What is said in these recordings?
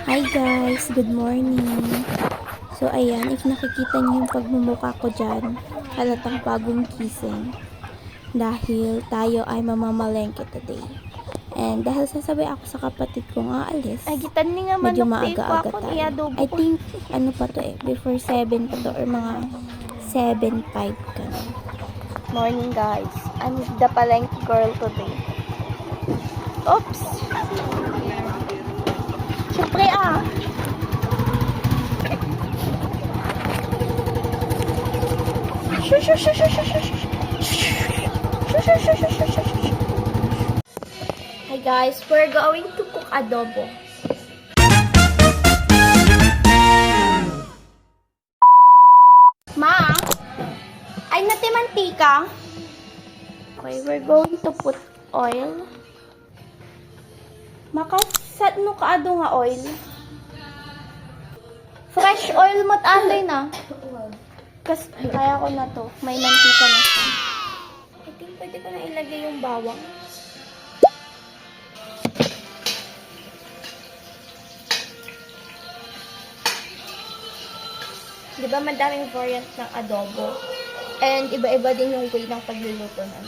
Hi guys, good morning. So ayan, if nakikita niyo yung pagmumukha ko dyan, halatang bagong gising. Dahil tayo ay mamamalengke today. And dahil sasabay ako sa kapatid kong aalis, Ay, gitan ni nga medyo manok maaga-aga ako, tayo. iadobo I ko. think, ano pa to before 7 pa to, or mga 7:05 ka na. Morning guys, I'm the palengke girl today. Oops! Siyempre Hi guys, we're going to cook adobo. Ma, ay nati mantika. Okay, we're going to put oil. Makasat no kaado nga oil. Fresh oil mo aloy na. Kasi kaya ko na to. May mantika na siya. I think pwede ko na ilagay yung bawang. Diba madaming variant ng adobo? And iba-iba din yung way ng pagluluto nun.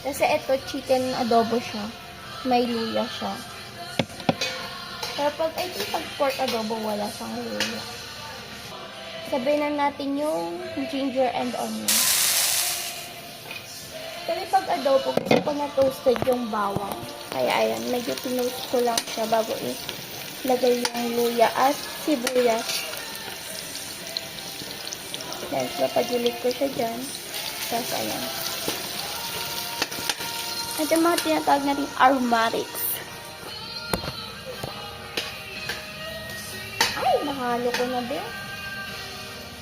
Kasi ito, chicken adobo siya. May luya siya. Pero I think pag pork adobo, wala siyang luya. Sabihin na natin yung ginger and onion. Kasi pag adobo, gusto ko na toasted yung bawang. Kaya ayan, medyo pinoast ko lang siya bago ilagay yung luya at sibuyas. Then, papagilig ko siya dyan. Tapos ayan. At yung mga tinatawag natin aromatics. Ay, nakahalo ko na din.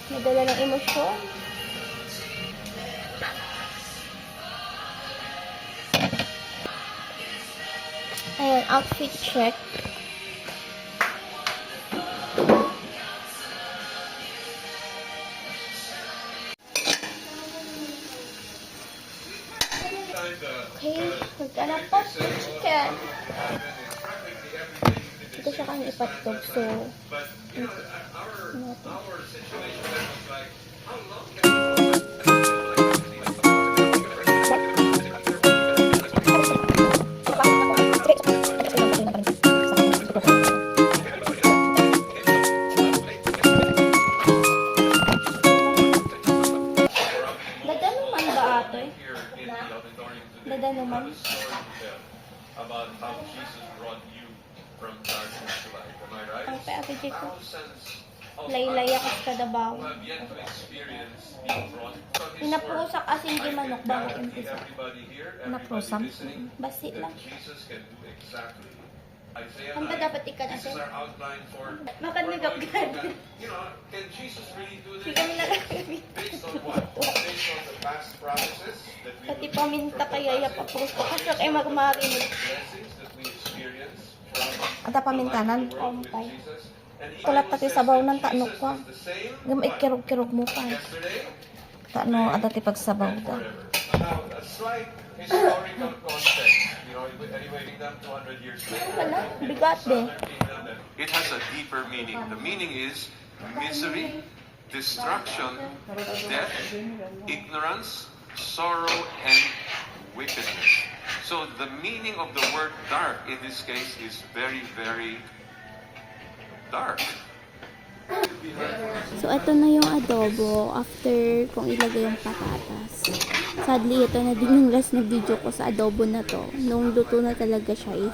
Nadala ng emosyon. Ayan, outfit check. Okay, magkana po chicken. Ito siya kang ipatog. So, dada naman ba ate? Dada naman. About how Jesus brought you from darkness to light. Am I right? Ang pa-ate ko. Thousands of Laylaya ka sa dabaw. who have yet to experience being brought from His Inapusak asin di manok bago guarantee umpisa. everybody here, everybody Naprosam? listening, Basi that lang. Jesus can do exactly. Isaiah Ang ba 9, dapat ikan this is asin? our outline for Makanigap we're ka. going to look at, you know, can Jesus really do Hindi this? kami nakakabit. Based on what? Based on the past promises that we Pati will paminta kaya yapapos ko. Kasi kay magmarinig. blessings that we experience from Ata pamintanan. Ompay. Kulat pati sabaw ng tanok ko. Gamay kirog-kirog mo pa. Tano ata ti pagsabaw da. Now, a slight historical context, you know, elevating them 200 years later. Wala, bigat de. It has a deeper meaning. The meaning is misery, destruction, death, ignorance, sorrow, and wickedness. So the meaning of the word dark in this case is very, very dark. So, ito na yung adobo after kung ilagay yung patatas. Sadly, ito na din yung last na video ko sa adobo na to. Nung luto na talaga siya is,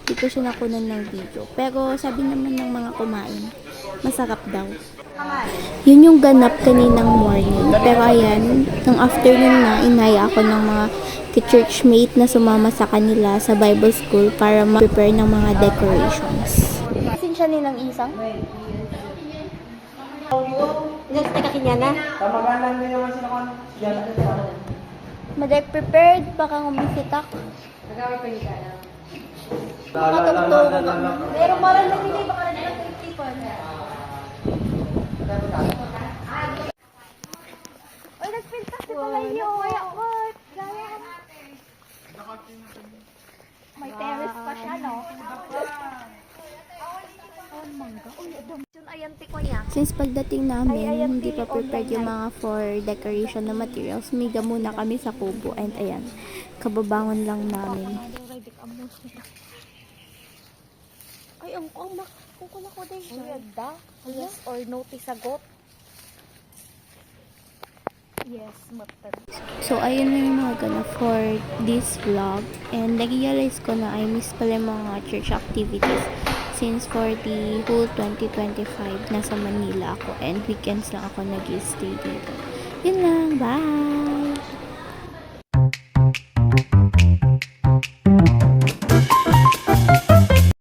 di ko siya nakunan ng video. Pero sabi naman ng mga kumain, masarap daw. Yun yung ganap kaninang morning. Pero ayan, nung afternoon na, inaya ako ng mga churchmate na sumama sa kanila sa Bible School para ma-prepare ng mga decorations. Asin siya nilang isang. Next na kakinyana. Maday prepared pa kang umisita. Patugtog na. Pero parang nagpili baka na ng 50 pa. Oy, nagpinta si Palayo. Kaya what? Gaya. May terrace pa siya, no? ayan ti ko niya. Since pagdating namin, Ay, ayan, hindi pa prepared online yung live. mga for decoration na materials. Miga muna kami sa kubo. And ayan, kababangon lang namin. Ay, ang kung ko din siya. Yes or no ti sagot. Yes, matan. So, ayun na yung mga gana for this vlog. And nag-realize ko na I miss pala yung mga church activities. Since for the whole 2025, nasa Manila ako. And weekends lang ako nag-stay dito. Yun lang. Bye!